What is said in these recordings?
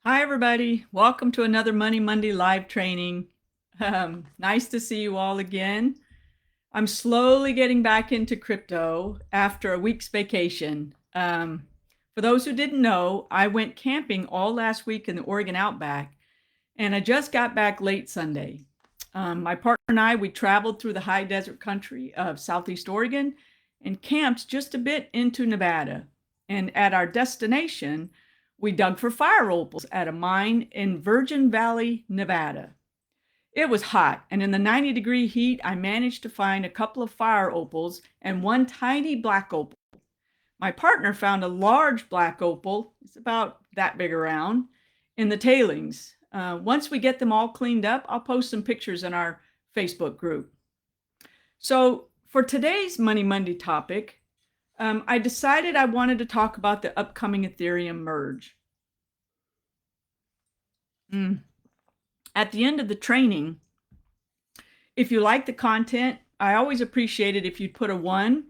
Hi, everybody. Welcome to another Money Monday live training. Nice to see you all again. I'm slowly getting back into crypto after a week's vacation. For those who didn't know, I went camping all last week in the Oregon Outback, and I just got back late Sunday. My partner and I, we traveled through the high desert country of Southeast Oregon and camped just a bit into Nevada. And at our destination, we dug for fire opals at a mine in Virgin Valley, Nevada. It was hot, and in the 90-degree heat, I managed to find a couple of fire opals and one tiny black opal. My partner found a large black opal, it's about that big around, in the tailings. Once we get them all cleaned up, I'll post some pictures in our Facebook group. So for today's Money Monday topic, I decided I wanted to talk about the upcoming Ethereum merge. At the end of the training, if you like the content, I always appreciate it if you'd put a 1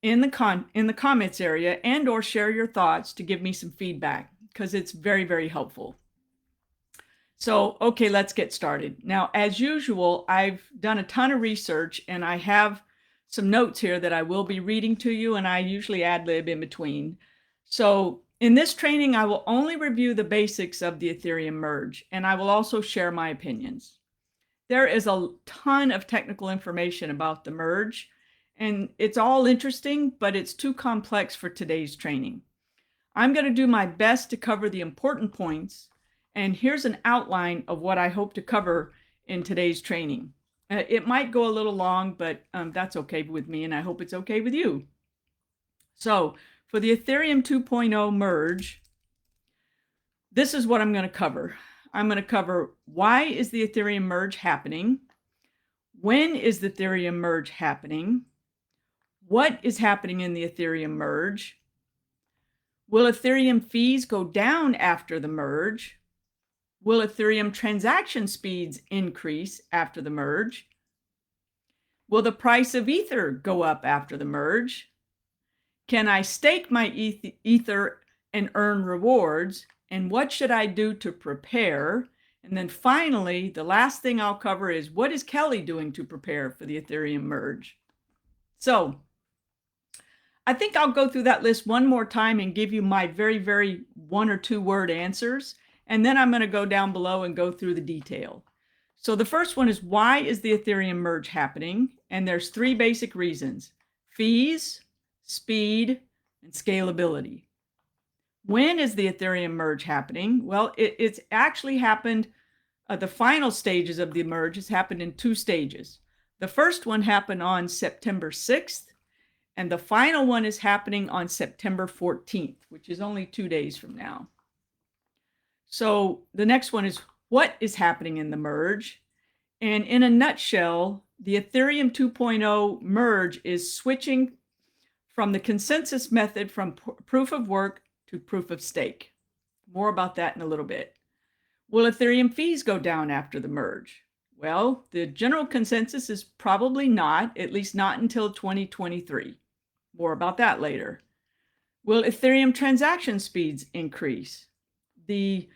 in the comments area and or share your thoughts to give me some feedback, because it's very, very helpful. So, okay, let's get started. Now, as usual, I've done a ton of research and I have some notes here that I will be reading to you, and I usually ad-lib in between. So in this training, I will only review the basics of the Ethereum merge, and I will also share my opinions. There is a ton of technical information about the merge, and it's all interesting, but it's too complex for today's training. I'm going to do my best to cover the important points, and here's an outline of what I hope to cover in today's training. It might go a little long, but that's okay with me, and I hope it's okay with you. So for the Ethereum 2.0 merge, this is what I'm going to cover. I'm going to cover why is the Ethereum merge happening? When is the Ethereum merge happening? What is happening in the Ethereum merge? Will Ethereum fees go down after the merge? Will Ethereum transaction speeds increase after the merge? Will the price of Ether go up after the merge? Can I stake my Ether and earn rewards? And what should I do to prepare? And then finally, the last thing I'll cover is what is Kelly doing to prepare for the Ethereum merge? So I think I'll go through that list one more time and give you my very, very 1 or 2 word answers. And then I'm going to go down below and go through the detail. So the first one is, why is the Ethereum merge happening? And there's 3 basic reasons: fees, speed, and scalability. When is the Ethereum merge happening? Well, it's actually happened, the final stages of the merge has happened in 2 stages. The first one happened on September 6th, and the final one is happening on September 14th, which is only 2 days from now. So the next one is, what is happening in the merge? And in a nutshell, the Ethereum 2.0 merge is switching from the consensus method from proof of work to proof of stake. More about that in a little bit. Will Ethereum fees go down after the merge? Well, the general consensus is probably not, at least not until 2023. More about that later. Will Ethereum transaction speeds increase? The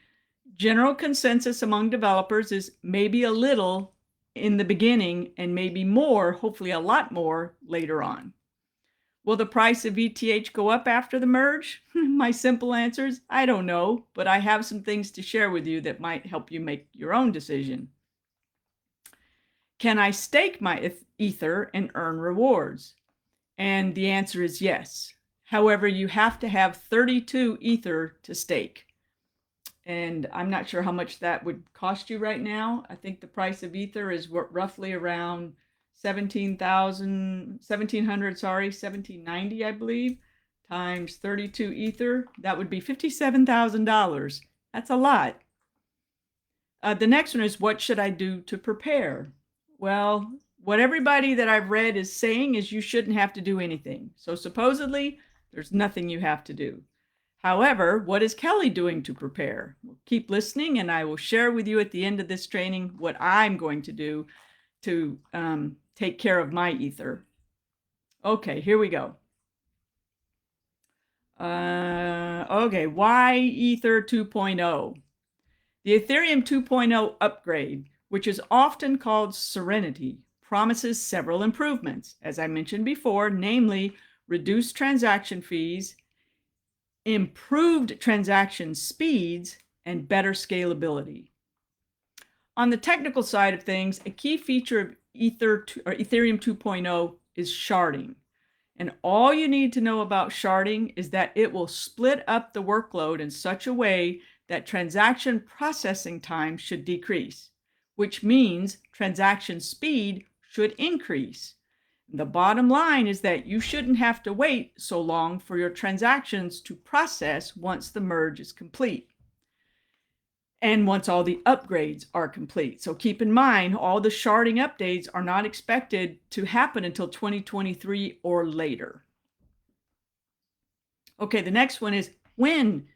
general consensus among developers is maybe a little in the beginning and maybe more, hopefully a lot more, later on. Will the price of ETH go up after the merge? My simple answer is, I don't know, but I have some things to share with you that might help you make your own decision. Can I stake my Ether and earn rewards? And the answer is yes. However, you have to have 32 Ether to stake. And I'm not sure how much that would cost you right now. I think the price of Ether is roughly around 1790, I believe, times 32 Ether. That would be $57,000. That's a lot. The next one is, what should I do to prepare? Well, what everybody that I've read is saying is you shouldn't have to do anything. So supposedly, there's nothing you have to do. However, what is Kelly doing to prepare? Well, keep listening, and I will share with you at the end of this training what I'm going to do to take care of my Ether. Okay, here we go. Okay, why Ether 2.0? The Ethereum 2.0 upgrade, which is often called Serenity, promises several improvements, as I mentioned before, namely reduced transaction fees, improved transaction speeds, and better scalability. On the technical side of things, a key feature of Ethereum 2.0 is sharding. And all you need to know about sharding is that it will split up the workload in such a way that transaction processing time should decrease, which means transaction speed should increase. The bottom line is that you shouldn't have to wait so long for your transactions to process once the merge is complete and once all the upgrades are complete. So keep in mind, all the sharding updates are not expected to happen until 2023 or later. Okay, the next one is, when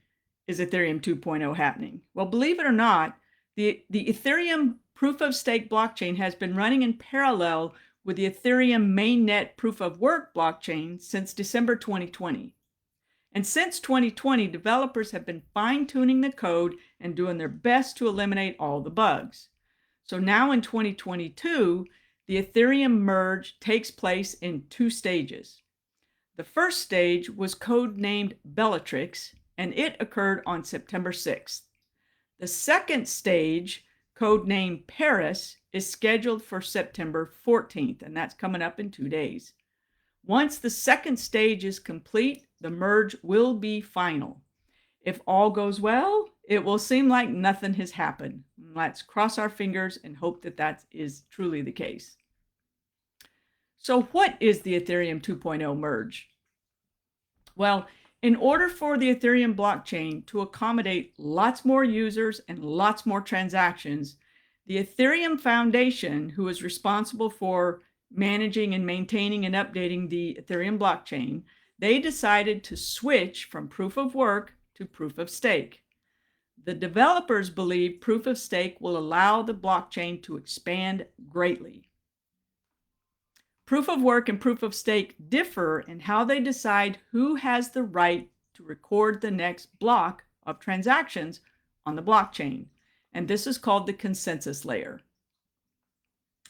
is Ethereum 2.0 happening? Well, believe it or not, the Ethereum proof of stake blockchain has been running in parallel with the Ethereum mainnet proof of work blockchain since December 2020. And since 2020, developers have been fine-tuning the code and doing their best to eliminate all the bugs. So now in 2022, the Ethereum merge takes place in 2 stages. The first stage was codenamed Bellatrix, and it occurred on September 6th. The second stage, codenamed Paris, is scheduled for September 14th, and that's coming up in 2 days. Once the second stage is complete, the merge will be final. If all goes well, it will seem like nothing has happened. Let's cross our fingers and hope that that is truly the case. So what is the Ethereum 2.0 merge? Well, in order for the Ethereum blockchain to accommodate lots more users and lots more transactions, the Ethereum Foundation, who is responsible for managing and maintaining and updating the Ethereum blockchain, they decided to switch from proof of work to proof of stake. The developers believe proof of stake will allow the blockchain to expand greatly. Proof of work and proof of stake differ in how they decide who has the right to record the next block of transactions on the blockchain, and this is called the consensus layer.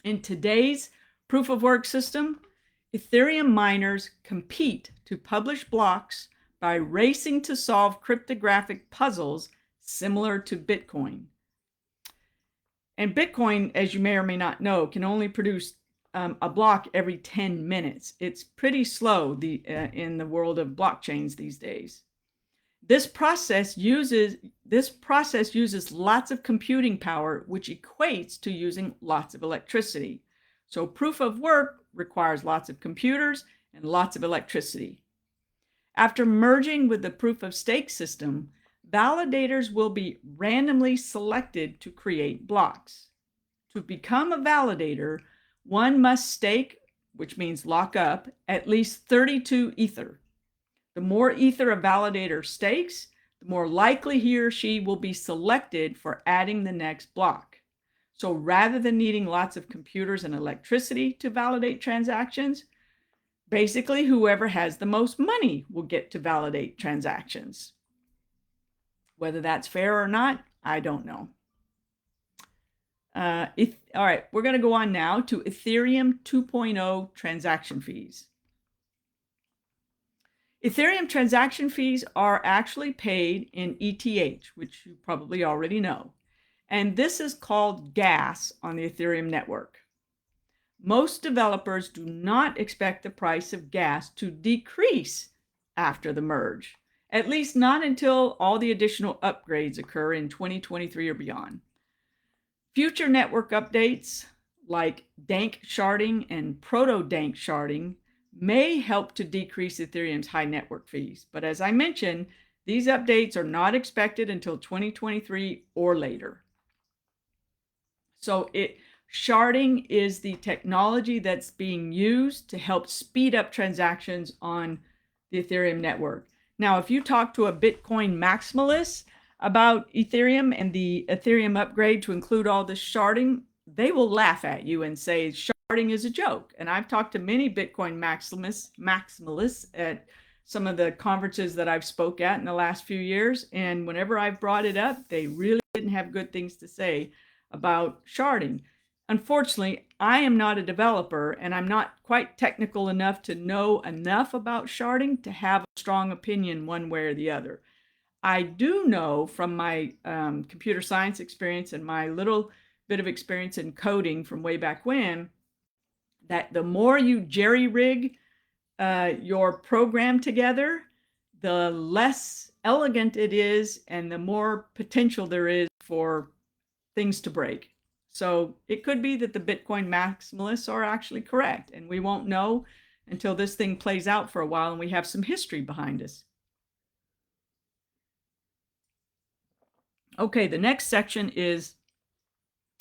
In today's proof of work system, Ethereum miners compete to publish blocks by racing to solve cryptographic puzzles similar to Bitcoin. And Bitcoin, as you may or may not know, can only produce a block every 10 minutes. It's pretty slow in the world of blockchains these days. This process uses lots of computing power, which equates to using lots of electricity. So proof of work requires lots of computers and lots of electricity. After merging with the proof of stake system, validators will be randomly selected to create blocks. To become a validator, one must stake, which means lock up, at least 32 Ether. The more Ether a validator stakes, the more likely he or she will be selected for adding the next block. So rather than needing lots of computers and electricity to validate transactions, basically whoever has the most money will get to validate transactions. Whether that's fair or not, I don't know. All right, we're going to go on now to Ethereum 2.0 transaction fees. Ethereum transaction fees are actually paid in ETH, which you probably already know. And this is called gas on the Ethereum network. Most developers do not expect the price of gas to decrease after the merge, at least not until all the additional upgrades occur in 2023 or beyond. Future network updates like dank sharding and proto-dank sharding may help to decrease Ethereum's high network fees. But as I mentioned, these updates are not expected until 2023 or later. So sharding is the technology that's being used to help speed up transactions on the Ethereum network. Now, if you talk to a Bitcoin maximalist about Ethereum and the Ethereum upgrade to include all this sharding, they will laugh at you and say sharding is a joke. And I've talked to many Bitcoin maximalists some of the conferences that I've spoke at in the last few years. And whenever I've brought it up, they really didn't have good things to say about sharding. Unfortunately, I am not a developer and I'm not quite technical enough to know enough about sharding to have a strong opinion one way or the other. I do know from my computer science experience and my little bit of experience in coding from way back when, that the more you jerry rig your program together, the less elegant it is and the more potential there is for things to break. So it could be that the Bitcoin maximalists are actually correct, and we won't know until this thing plays out for a while and we have some history behind us. Okay, the next section is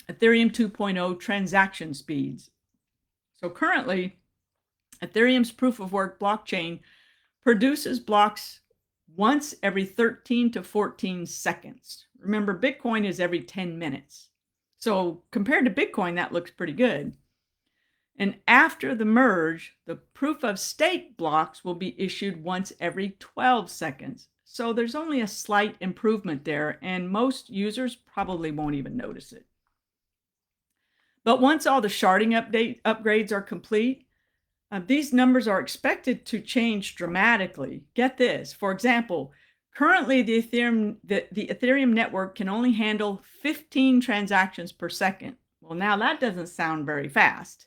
Ethereum 2.0 transaction speeds. So currently, Ethereum's proof of work blockchain produces blocks once every 13 to 14 seconds. Remember, Bitcoin is every 10 minutes. So compared to Bitcoin, that looks pretty good. And after the merge, the proof of stake blocks will be issued once every 12 seconds. So there's only a slight improvement there, and most users probably won't even notice it. But once all the sharding upgrades are complete, these numbers are expected to change dramatically. Get this. For example, currently the Ethereum network can only handle 15 transactions per second. Well, now that doesn't sound very fast.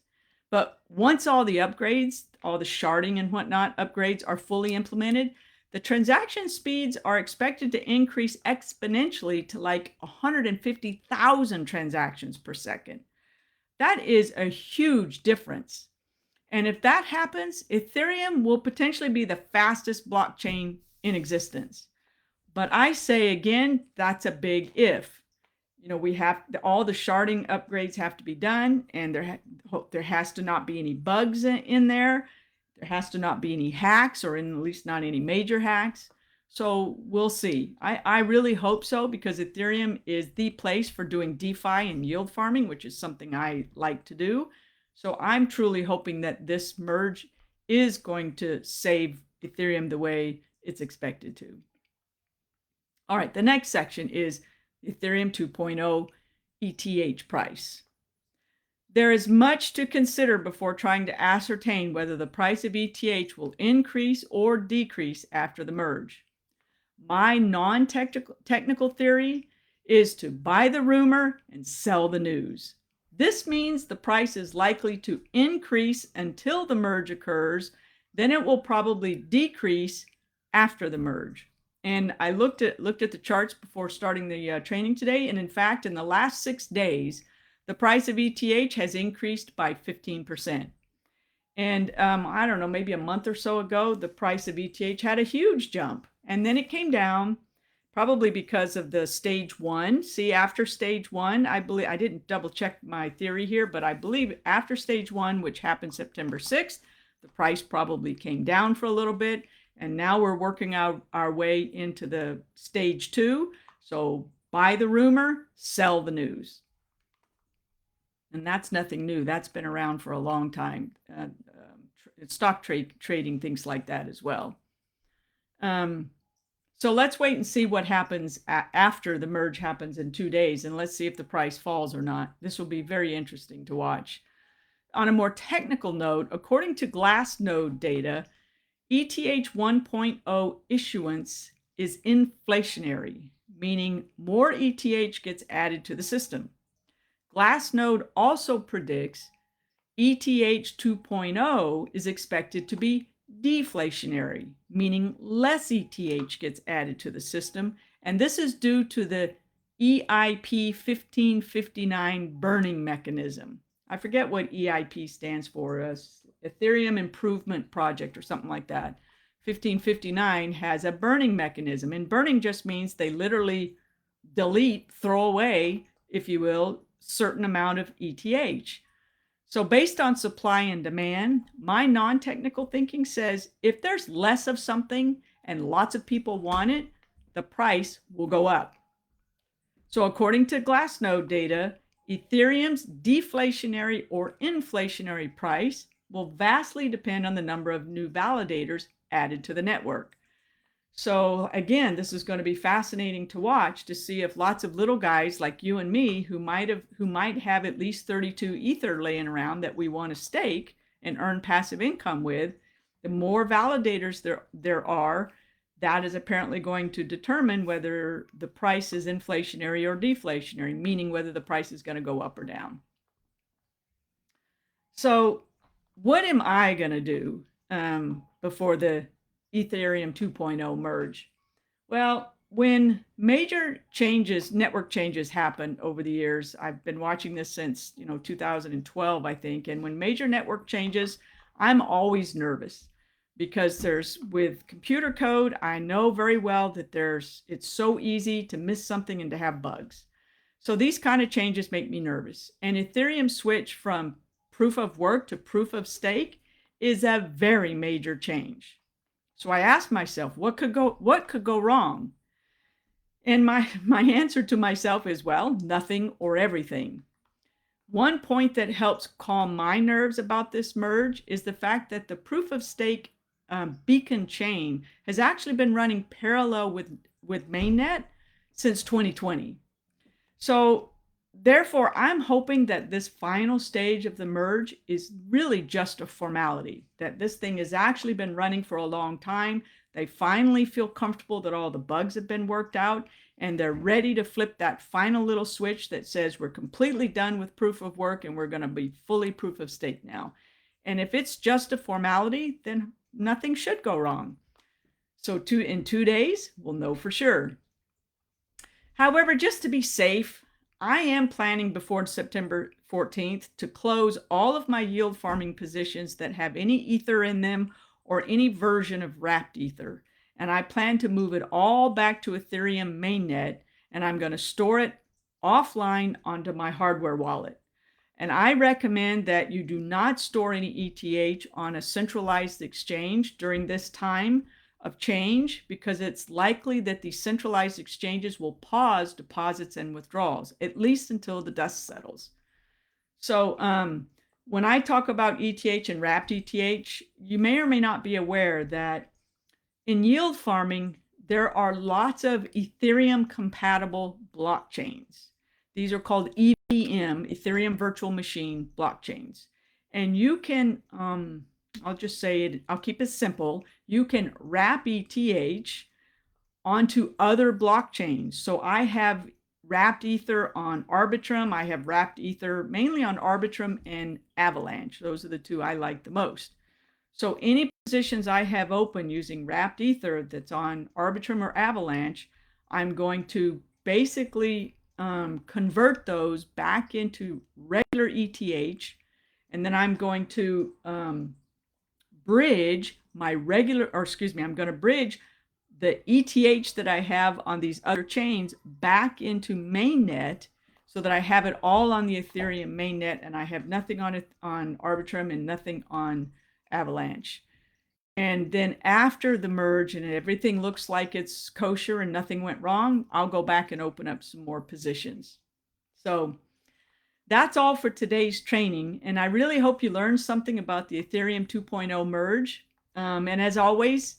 But once all the upgrades, all the sharding and whatnot upgrades are fully implemented, the transaction speeds are expected to increase exponentially to like 150,000 transactions per second. That is a huge difference. And if that happens, Ethereum will potentially be the fastest blockchain in existence. But I say again, that's a big if. You know, we have all the sharding upgrades have to be done, and there has to not be any bugs in there. There has to not be any hacks, or at least not any major hacks. So we'll see. I really hope so, because Ethereum is the place for doing DeFi and yield farming, which is something I like to do. So I'm truly hoping that this merge is going to save Ethereum the way it's expected to. All right, the next section is Ethereum 2.0 ETH price. There is much to consider before trying to ascertain whether the price of ETH will increase or decrease after the merge. My non-technical theory is to buy the rumor and sell the news. This means the price is likely to increase until the merge occurs, then it will probably decrease after the merge. And I looked at the charts before starting the training today, and in fact, in the last 6 days, the price of ETH has increased by 15%. And I don't know, maybe a month or so ago, the price of ETH had a huge jump, and then it came down, probably because of the stage one. See, after stage one, I believe, I didn't double check my theory here, but I believe after stage one, which happened September 6th, the price probably came down for a little bit. And now we're working out our way into the stage two. So buy the rumor, sell the news. And that's nothing new. That's been around for a long time. Stock trading, things like that as well. So let's wait and see what happens after the merge happens in 2 days. And let's see if the price falls or not. This will be very interesting to watch. On a more technical note, according to Glassnode data, ETH 1.0 issuance is inflationary, meaning more ETH gets added to the system. Glassnode also predicts ETH 2.0 is expected to be deflationary, meaning less ETH gets added to the system, and this is due to the EIP 1559 burning mechanism. I forget what EIP stands for, Ethereum Improvement Project or something like that. 1559 has a burning mechanism, and burning just means they literally delete, throw away, if you will, certain amount of ETH. So based on supply and demand, my non-technical thinking says if there's less of something and lots of people want it, the price will go up. So according to Glassnode data, Ethereum's deflationary or inflationary price will vastly depend on the number of new validators added to the network. So again, this is going to be fascinating to watch to see if lots of little guys like you and me who might have at least 32 ether laying around that we want to stake and earn passive income with, the more validators there are, that is apparently going to determine whether the price is inflationary or deflationary, meaning whether the price is going to go up or down. So what am I going to do before the Ethereum 2.0 merge? Well, when major changes, network changes happen over the years, I've been watching this since 2012, I think, and when major network changes, I'm always nervous because with computer code, I know very well that it's so easy to miss something and to have bugs. So these kind of changes make me nervous. And Ethereum switch from proof of work to proof of stake is a very major change. So I asked myself, what could go wrong? And my answer to myself is, well, nothing or everything. One point that helps calm my nerves about this merge is the fact that the proof of stake beacon chain has actually been running parallel with mainnet since 2020. So therefore, I'm hoping that this final stage of the merge is really just a formality, that this thing has actually been running for a long time. They finally feel comfortable that all the bugs have been worked out, and they're ready to flip that final little switch that says we're completely done with proof of work and we're going to be fully proof of stake now. And if it's just a formality, then nothing should go wrong. So in 2 days, we'll know for sure. However, just to be safe, I am planning before September 14th to close all of my yield farming positions that have any ether in them or any version of wrapped ether. And I plan to move it all back to Ethereum mainnet, and I'm going to store it offline onto my hardware wallet. And I recommend that you do not store any ETH on a centralized exchange during this time of change, because it's likely that the centralized exchanges will pause deposits and withdrawals, at least until the dust settles. So when I talk about ETH and wrapped ETH, you may or may not be aware that in yield farming, there are lots of Ethereum compatible blockchains. These are called EVM, Ethereum Virtual Machine blockchains. And you can, I'll just say it, I'll keep it simple. You can wrap ETH onto other blockchains. So I have wrapped Ether on Arbitrum. I have wrapped Ether mainly on Arbitrum and Avalanche. Those are the two I like the most. So any positions I have open using wrapped Ether that's on Arbitrum or Avalanche, I'm going to basically convert those back into regular ETH, and then I'm going to bridge I'm going to bridge the ETH that I have on these other chains back into mainnet so that I have it all on the Ethereum mainnet, and I have nothing on it on Arbitrum and nothing on Avalanche. And then after the merge and everything looks like it's kosher and nothing went wrong, I'll go back and open up some more positions. So that's all for today's training. And I really hope you learned something about the Ethereum 2.0 merge. And as always,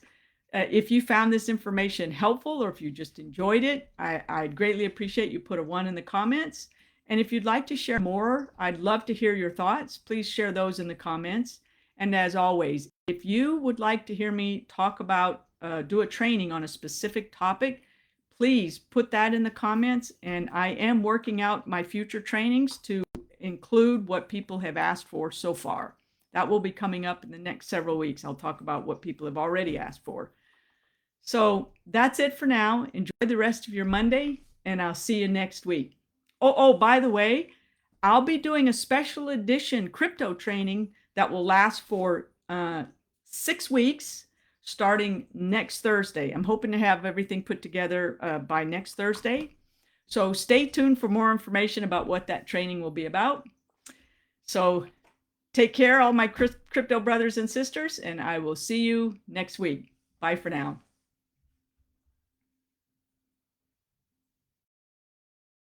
if you found this information helpful or if you just enjoyed it, I'd greatly appreciate you put a 1 in the comments. And if you'd like to share more, I'd love to hear your thoughts. Please share those in the comments. And as always, if you would like to hear me talk about, do a training on a specific topic, please put that in the comments. And I am working out my future trainings to include what people have asked for so far. That will be coming up in the next several weeks. I'll talk about what people have already asked for. So that's it for now. Enjoy the rest of your Monday, and I'll see you next week. Oh, by the way, I'll be doing a special edition crypto training that will last for 6 weeks, starting next Thursday. I'm hoping to have everything put together by next Thursday. So stay tuned for more information about what that training will be about. So take care, all my crypto brothers and sisters, and I will see you next week. Bye for now.